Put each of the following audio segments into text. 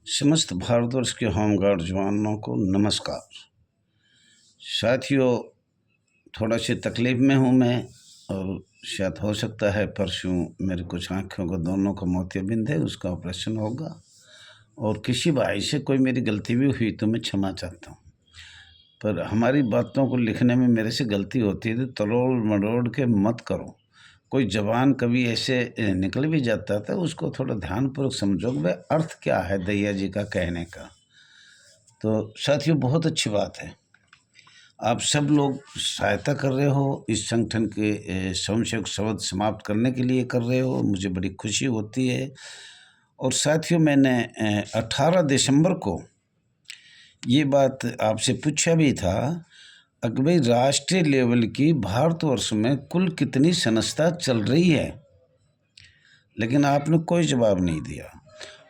समस्त भारतवर्ष के होमगार्ड जवानों को नमस्कार। साथियों, थोड़ा सी तकलीफ़ में हूँ मैं, और शायद हो सकता है परसों मेरे कुछ आँखों को दोनों का मोतियाबिंद है, उसका ऑपरेशन होगा। और किसी भाई से कोई मेरी गलती भी हुई तो मैं क्षमा चाहता हूँ, पर हमारी बातों को लिखने में मेरे से गलती होती है तो तरोड़ मरोड़ के मत करो। कोई जवान कभी ऐसे निकल भी जाता था, उसको थोड़ा ध्यानपूर्वक समझो कि भाई अर्थ क्या है दैया जी का कहने का। तो साथियों, बहुत अच्छी बात है, आप सब लोग सहायता कर रहे हो, इस संगठन के स्वयंसेवक शब्द समाप्त करने के लिए कर रहे हो, मुझे बड़ी खुशी होती है। और साथियों, मैंने 18 दिसंबर को ये बात आपसे पूछा भी था कि भाई राष्ट्रीय लेवल की भारतवर्ष में कुल कितनी संस्था चल रही है, लेकिन आपने कोई जवाब नहीं दिया।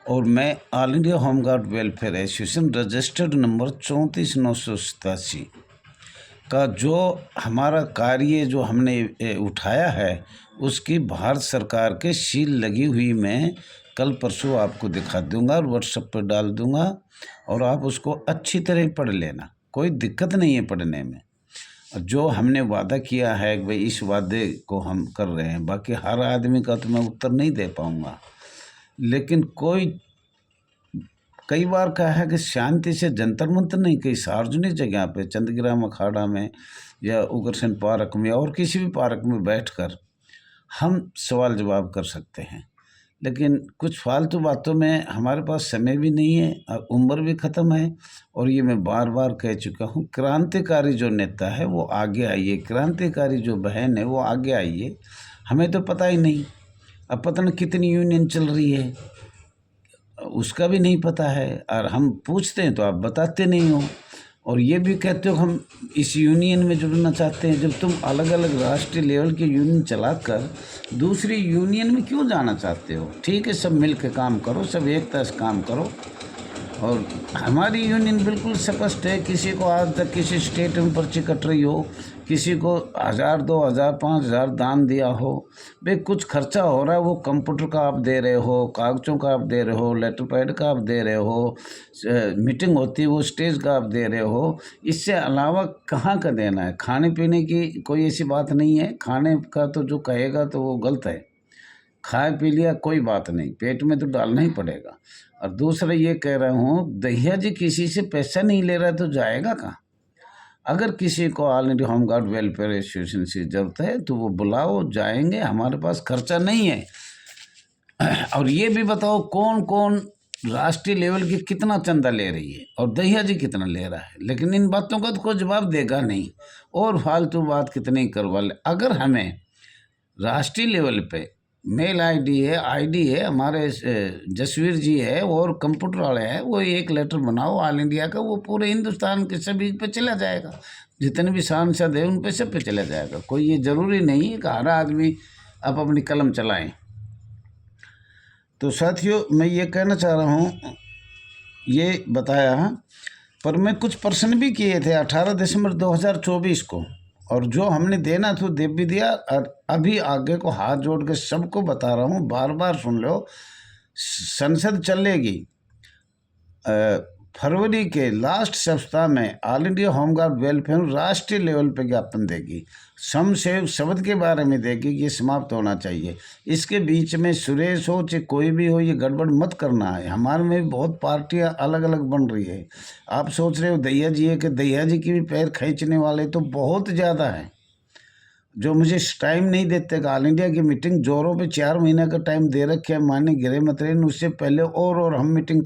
और मैं all India home guard welfare association registered number 34,987 का जो हमारा कार्य जो हमने उठाया है, उसकी भारत सरकार के सील लगी हुई मैं कल परसों आपको दिखा दूंगा और व्हाट्सएप पर डाल दूंगा, और आप उसको अच्छी तरह पढ़ लेना, कोई दिक्कत नहीं है पढ़ने में। जो हमने वादा किया है कि भाई इस वादे को हम कर रहे हैं, बाकी हर आदमी का तो मैं उत्तर नहीं दे पाऊंगा, लेकिन कई बार कहा है कि शांति से जंतर मंतर नहीं, कई सार्वजनिक जगह पे चंदग्राम अखाड़ा में या उग्रसेन पार्क में और किसी भी पार्क में बैठकर हम सवाल जवाब कर सकते हैं। लेकिन कुछ फालतू बातों में हमारे पास समय भी नहीं है और उम्र भी ख़त्म है। और ये मैं बार बार कह चुका हूँ, क्रांतिकारी जो नेता है वो आगे आइए, क्रांतिकारी जो बहन है वो आगे आइए। हमें तो पता ही नहीं, अब पता नहीं कितनी यूनियन चल रही है, उसका भी नहीं पता है, और हम पूछते हैं तो आप बताते नहीं हो, और ये भी कहते हो हम इस यूनियन में जुड़ना चाहते हैं। जब तुम अलग अलग राष्ट्रीय लेवल की यूनियन चलाकर दूसरी यूनियन में क्यों जाना चाहते हो? ठीक है, सब मिल के काम करो, सब एकता से काम करो। और हमारी यूनियन बिल्कुल स्पष्ट है, किसी को आज तक किसी स्टेट में पर्ची कट रही हो, किसी को 1,000 2,000 5,000 दान दिया हो, भाई कुछ खर्चा हो रहा है, वो कंप्यूटर का आप दे रहे हो, कागज़ों का आप दे रहे हो, लेटर पैड का आप दे रहे हो, मीटिंग होती है वो स्टेज का आप दे रहे हो, इससे अलावा कहाँ का देना है? खाने पीने की कोई ऐसी बात नहीं है, खाने का तो जो कहेगा तो वो गलत है। खाए पी लिया कोई बात नहीं, पेट में तो डालना ही पड़ेगा। और दूसरा ये कह रहा हूँ, दैया जी किसी से पैसा नहीं ले रहा तो जाएगा कहाँ? अगर किसी को all India home guard welfare association से जरूरत है तो वो बुलाओ, जाएंगे, हमारे पास खर्चा नहीं है। और ये भी बताओ कौन कौन राष्ट्रीय लेवल की कितना चंदा ले रही है और दैया जी कितना ले रहा है, लेकिन इन बातों का तो कोई जवाब देगा नहीं, और फालतू बात कितनी करवा ले। अगर हमें राष्ट्रीय लेवल पे मेल आईडी है हमारे जसवीर जी है और कंप्यूटर वाले हैं, वो एक लेटर बनाओ ऑल इंडिया का, वो पूरे हिंदुस्तान के सभी पे चला जाएगा, जितने भी सांसद है उन पे सब पे चला जाएगा। कोई ये ज़रूरी नहीं है कि हर आदमी आप अपनी कलम चलाएं। तो साथियों, मैं ये कहना चाह रहा हूँ, ये बताया, पर मैं कुछ प्रश्न भी किए थे 18 दिसंबर 2024 को, और जो हमने देना था दे भी दिया। और अभी आगे को हाथ जोड़ के सबको बता रहा हूँ, बार बार सुन लो, संसद चलेगी फरवरी के लास्ट सप्ताह में ऑल इंडिया होमगार्ड वेलफेयर राष्ट्रीय लेवल पे ज्ञापन देगी, स्वयंसेवक शब्द के बारे में देगी, ये समाप्त होना चाहिए। इसके बीच में सुरेश हो चाहे कोई भी हो, ये गड़बड़ मत करना है। हमारे में भी बहुत पार्टियां अलग अलग बन रही है। आप सोच रहे हो दैया जी है कि दैया जी की भी पैर खींचने वाले तो बहुत ज़्यादा हैं, जो मुझे टाइम नहीं देते। ऑल इंडिया की मीटिंग जोरों पे 4 महीने का टाइम दे रखे है माननीय गृह मंत्री ने, उससे पहले और हम मीटिंग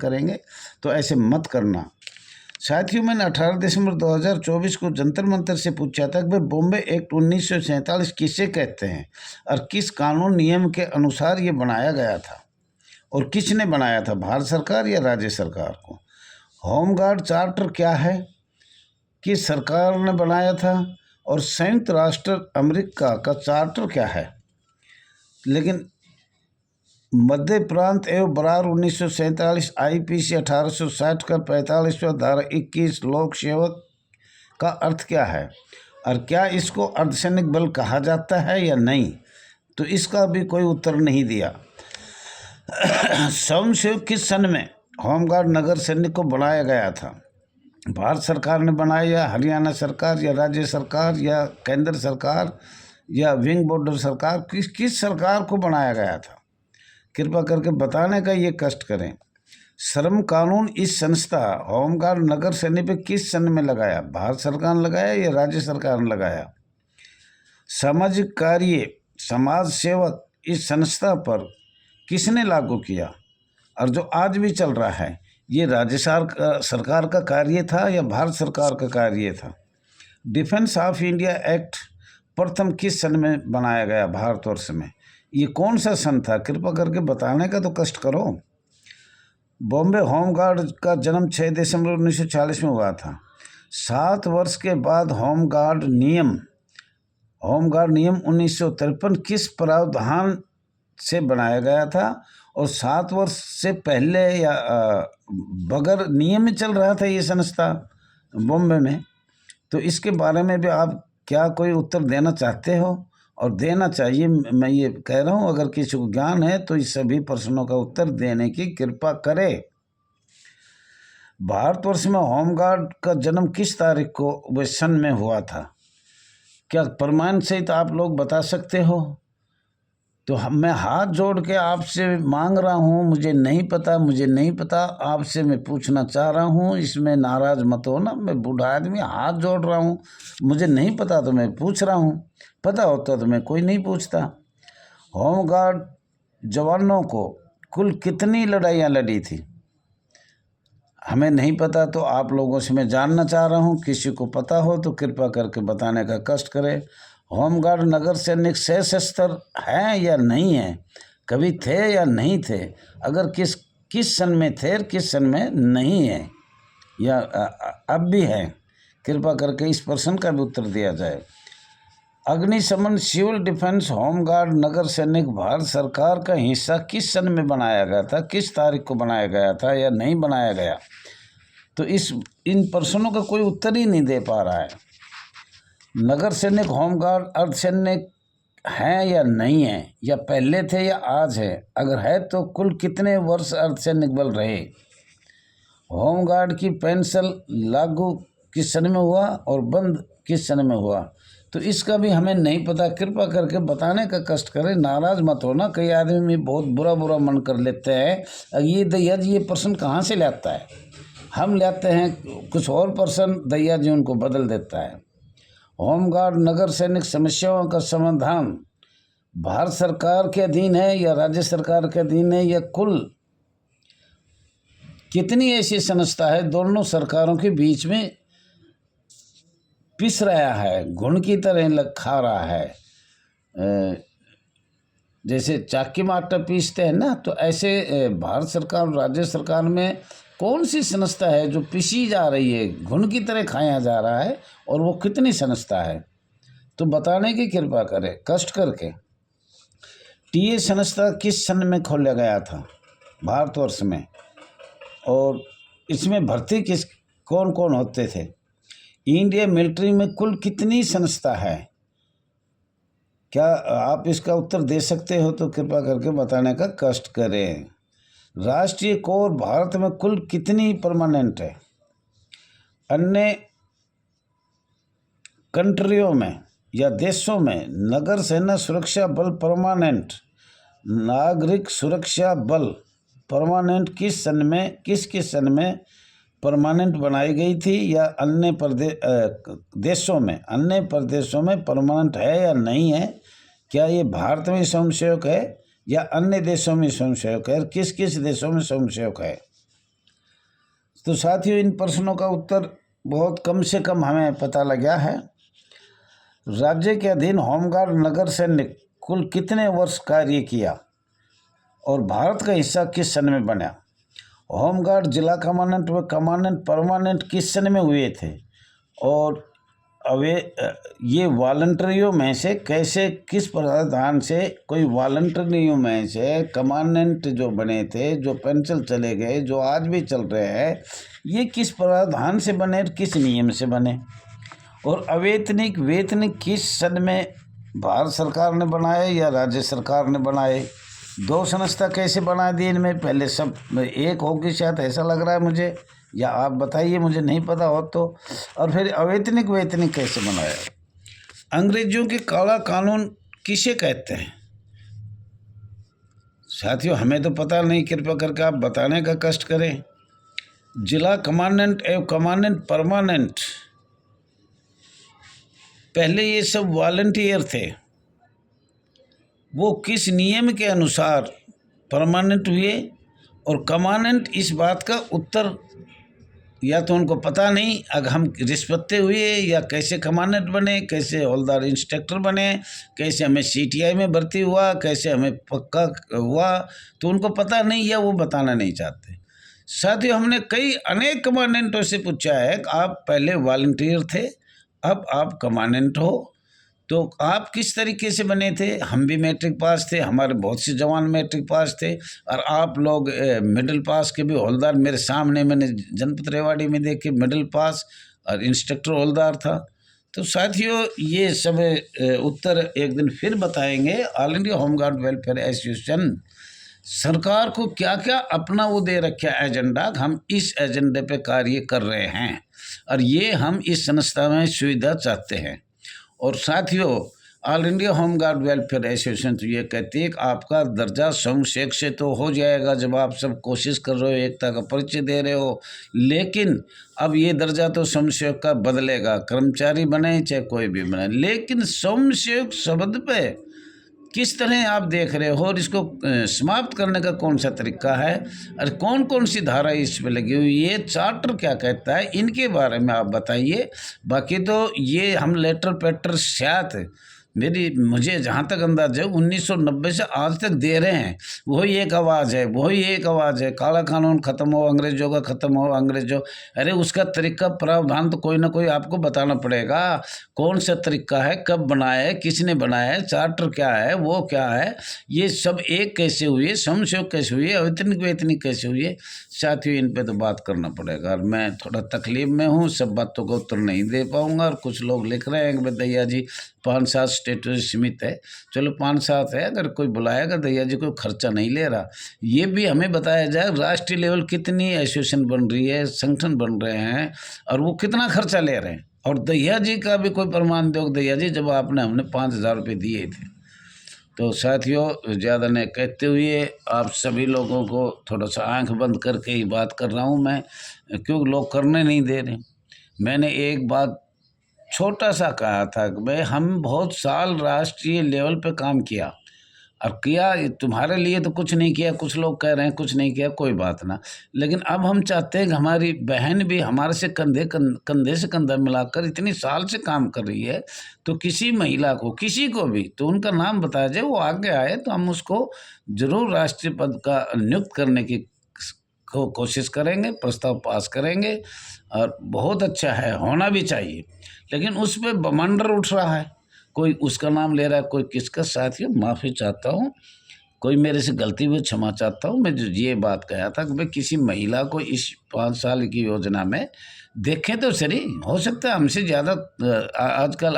करेंगे, तो ऐसे मत करना। साथियों, मैंने 18 दिसंबर 2024 को जंतर मंतर से पूछा था कि भाई बॉम्बे एक्ट 1947 किसे कहते हैं और किस कानून नियम के अनुसार ये बनाया गया था, और किसने बनाया था, भारत सरकार या राज्य सरकार को? होमगार्ड चार्टर क्या है, किस सरकार ने बनाया था, और संयुक्त राष्ट्र अमेरिका का चार्टर क्या है? लेकिन मध्य प्रांत एवं बरार 1947 IPC 1860 का 45वां धारा 21 लोक सेवक का अर्थ क्या है, और क्या इसको अर्धसैनिक बल कहा जाता है या नहीं? तो इसका भी कोई उत्तर नहीं दिया। स्वयंसेवक किस सन में होमगार्ड नगर सैनिक को बनाया गया था, भारत सरकार ने बनाया या हरियाणा सरकार या राज्य सरकार या केंद्र सरकार या विंग बॉर्डर सरकार, किस सरकार को बनाया गया था? कृपा करके बताने का ये कष्ट करें। श्रम कानून इस संस्था होमगार्ड नगर सैनिक पे किस सन में लगाया? भारत सरकार ने लगाया या राज्य सरकार ने लगाया? सामाजिक कार्य समाज सेवक इस संस्था पर किसने लागू किया? और जो आज भी चल रहा है, ये राज्य सरकार का कार्य था या भारत सरकार का कार्य था? डिफेंस ऑफ इंडिया एक्ट प्रथम किस सन में बनाया गया भारतवर्ष में? ये कौन सा सन था? कृपा करके बताने का तो कष्ट करो। बॉम्बे होमगार्ड का जन्म 6 दिसंबर 1940 में हुआ था। 7 वर्ष के बाद होमगार्ड नियम 1953 किस प्रावधान से बनाया गया था? और 7 वर्ष से पहले या बगैर नियम में चल रहा था ये संस्था बॉम्बे में? तो इसके बारे में भी आप क्या कोई उत्तर देना चाहते हो? और देना चाहिए, मैं ये कह रहा हूँ। अगर किसी को ज्ञान है तो इस सभी प्रश्नों का उत्तर देने की कृपा करे। भारतवर्ष में होमगार्ड का जन्म किस तारीख को व सन में हुआ था? क्या प्रमाण सहित आप लोग बता सकते हो? तो मैं हाथ जोड़ के आपसे मांग रहा हूँ, मुझे नहीं पता, आपसे मैं पूछना चाह रहा हूँ। इसमें नाराज मत हो ना, मैं बूढ़ा आदमी हाथ जोड़ रहा हूँ, मुझे नहीं पता तो मैं पूछ रहा हूँ, पता होता तो मैं कोई नहीं पूछता। होमगार्ड जवानों को कुल कितनी लड़ाइयाँ लड़ी थी? हमें नहीं पता, तो आप लोगों से मैं जानना चाह रहा हूँ। किसी को पता हो तो कृपा करके बताने का कष्ट करें। होमगार्ड नगर सैनिक सशस्त्र हैं या नहीं हैं? कभी थे या नहीं थे? अगर किस सन में थे, किस सन में नहीं है, या अब भी है? कृपा करके इस प्रश्न का भी उत्तर दिया जाए। अग्निशमन सिविल डिफेंस होमगार्ड नगर सैनिक भारत सरकार का हिस्सा किस सन में बनाया गया था? किस तारीख को बनाया गया था या नहीं बनाया गया? तो इन प्रश्नों का कोई उत्तर ही नहीं दे पा रहा है। नगर सैनिक होमगार्ड अर्धसैनिक हैं या नहीं हैं, या पहले थे या आज है? अगर है तो कुल कितने वर्ष अर्धसैनिक बल रहे? होमगार्ड की पेंशन लागू किस सन में हुआ और बंद किस सन में हुआ? तो इसका भी हमें नहीं पता। कृपा करके बताने का कष्ट करें। नाराज मत होना, कई आदमी बहुत बुरा मन कर लेते हैं। ये दैया जी ये प्रश्न कहाँ से लाता है? हम लाते हैं कुछ और प्रश्न, दैया जी उनको बदल देता है। होमगार्ड नगर सैनिक समस्याओं का समाधान भारत सरकार के अधीन है या राज्य सरकार के अधीन है, या कुल कितनी ऐसी संस्था है दोनों सरकारों के बीच में पिस रहा है, घुन की तरह खा रहा है? जैसे चाकी में आटा पीसते हैं ना, तो ऐसे भारत सरकार और राज्य सरकार में कौन सी संस्था है जो पिसी जा रही है, घुन की तरह खाया जा रहा है, और वो कितनी संस्था है? तो बताने की कृपा करें कष्ट करके। टीए संस्था किस सन में खोला गया था भारतवर्ष में, और इसमें भर्ती कौन कौन होते थे? इंडिया मिलिट्री में कुल कितनी संस्था है? क्या आप इसका उत्तर दे सकते हो तो कृपा करके बताने का कष्ट करें। राष्ट्रीय कोर भारत में कुल कितनी परमानेंट है? अन्य कंट्रियों में या देशों में नगर सेना सुरक्षा बल परमानेंट, नागरिक सुरक्षा बल परमानेंट किस सन में परमानेंट बनाई गई थी, या अन्य देशों में परमानेंट है या नहीं है? क्या ये भारत में स्वयंसेवक है या अन्य देशों में स्वयंसेवक है? किस देशों में स्वयंसेवक है? तो साथियों, इन प्रश्नों का उत्तर बहुत कम से कम हमें पता लगा है। राज्य के अधीन होमगार्ड नगर सैनिक कुल कितने वर्ष कार्य किया और भारत का हिस्सा किस सन में बना? होमगार्ड जिला कमांडेंट व कमांडेंट परमानेंट किस सन में हुए थे? और ये वॉलंटरियों में से किस प्रावधान से कोई वॉलंटरियों में से कमांडेंट जो बने थे, जो पेंशन चले गए, जो आज भी चल रहे हैं, ये किस प्रावधान से बने, किस नियम से बने? और वेतनिक किस सन में भारत सरकार ने बनाए या राज्य सरकार ने बनाए? दो संस्था कैसे बना दी इनमें? पहले सब एक होगी शायद, ऐसा लग रहा है मुझे, या आप बताइए, मुझे नहीं पता हो तो। और फिर अवैतनिक वैतनिक कैसे बनाया? अंग्रेजों के काला कानून किसे कहते हैं साथियों? हमें तो पता नहीं, कृपया करके आप बताने का कष्ट करें। जिला कमांडेंट एवं कमांडेंट परमानेंट, पहले ये सब वॉलंटियर थे, वो किस नियम के अनुसार परमानेंट हुए और कमांडेंट, इस बात का उत्तर या तो उनको पता नहीं, अगर हम रिश्वते हुए या कैसे कमांडेंट बने, कैसे हवलदार इंस्पेक्टर बने, कैसे हमें सीटीआई में भर्ती हुआ, कैसे हमें पक्का हुआ, तो उनको पता नहीं या वो बताना नहीं चाहते। साथियों, हमने कई अनेक कमांडेंटों से पूछा है कि आप पहले वॉलंटियर थे, अब आप कमांडेंट हो, तो आप किस तरीके से बने थे? हम भी मैट्रिक पास थे, हमारे बहुत से जवान मैट्रिक पास थे, और आप लोग मिडिल पास के भी हवलदार, मेरे सामने मैंने जनपद रेवाड़ी में देखे मिडिल पास और इंस्ट्रक्टर हवलदार था। तो साथियों, ये सब उत्तर एक दिन फिर बताएंगे। All India home guard welfare association सरकार को क्या क्या अपना वो दे रखा है एजेंडा, हम इस एजेंडे पे कार्य कर रहे हैं और ये हम इस संस्था में सुविधा चाहते हैं। और साथियों, all India home guard welfare association तो ये कहती है कि आपका दर्जा स्वयंसेवक से तो हो जाएगा जब आप सब कोशिश कर रहे हो, एकता का परिचय दे रहे हो, लेकिन अब ये दर्जा तो स्वयंसेवक का बदलेगा, कर्मचारी बने चाहे कोई भी बने। लेकिन स्वयंसेवक शब्द पे किस तरह आप देख रहे हो और इसको समाप्त करने का कौन सा तरीका है और कौन कौन सी धारा इस पे लगी हुई, ये चार्टर क्या कहता है, इनके बारे में आप बताइए। बाकी तो ये हम लेटर पेटर शायद मुझे जहाँ तक अंदाज है 1990 से आज तक दे रहे हैं, वही एक आवाज़ है, वही एक आवाज़ है, काला कानून ख़त्म हो, अंग्रेजों का ख़त्म हो, अंग्रेजों। अरे उसका तरीका प्रावधान तो कोई ना कोई आपको बताना पड़ेगा, कौन सा तरीका है, कब बनाया है, किसने बनाया है, चार्टर क्या है, वो क्या है, ये सब एक कैसे हुई, स्वयंसेवक कैसे हुई, अवैतनिक वेतनिक कैसे हुई है। साथियों, इन पे तो बात करना पड़ेगा और मैं थोड़ा तकलीफ में हूँ, सब बातों का उत्तर नहीं दे पाऊँगा। और कुछ लोग लिख रहे हैं कि दैया जी 5-7 स्टेटस सीमित है, चलो 5-7 है, अगर कोई बुलाएगा, दैया जी कोई खर्चा नहीं ले रहा। ये भी हमें बताया जाए राष्ट्रीय लेवल कितनी एसोसिएशन बन रही है, संगठन बन रहे हैं और वो कितना खर्चा ले रहे हैं, और दैया जी का भी कोई प्रमाण दो, दैया जी जब हमने 5,000 रुपये दिए थे। तो साथियों, ज़्यादा नहीं कहते हुए आप सभी लोगों को थोड़ा सा आंख बंद करके ही बात कर रहा हूँ मैं, क्योंकि लोग करने नहीं दे रहे। मैंने एक बात छोटा सा कहा था कि भाई हम बहुत साल राष्ट्रीय लेवल पे काम किया और किया, तुम्हारे लिए तो कुछ नहीं किया, कुछ लोग कह रहे हैं कुछ नहीं किया, कोई बात ना, लेकिन अब हम चाहते हैं कि हमारी बहन भी हमारे से कंधे से कंधा मिलाकर इतनी साल से काम कर रही है, तो किसी महिला को, किसी को भी तो उनका नाम बताया जाए, वो आगे आए तो हम उसको जरूर राष्ट्रीय पद का नियुक्त करने की कोशिश करेंगे, प्रस्ताव पास करेंगे। और बहुत अच्छा है, होना भी चाहिए, लेकिन उस पर बमंडर उठ रहा है, कोई उसका नाम ले रहा है, कोई किसका। साथियों, माफ़ी चाहता हूँ, कोई मेरे से गलती हुई क्षमा चाहता हूँ। मैं जो ये बात कहा था कि भाई किसी महिला को इस 5 साल की योजना में देखें तो सही, हो सकता है हमसे ज़्यादा आजकल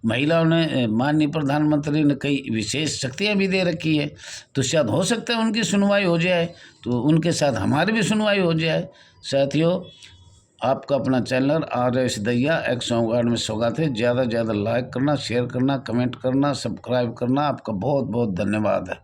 महिलाओं ने, माननीय प्रधानमंत्री ने कई विशेष शक्तियाँ भी दे रखी है, तो शायद हो सकता है उनकी सुनवाई हो जाए, तो उनके साथ हमारी भी सुनवाई हो जाए। साथियों, आपका अपना चैनल RS दैया एक्स होमगार्ड में स्वागत है। ज़्यादा से ज़्यादा लाइक करना, शेयर करना, कमेंट करना, सब्सक्राइब करना। आपका बहुत बहुत धन्यवाद है।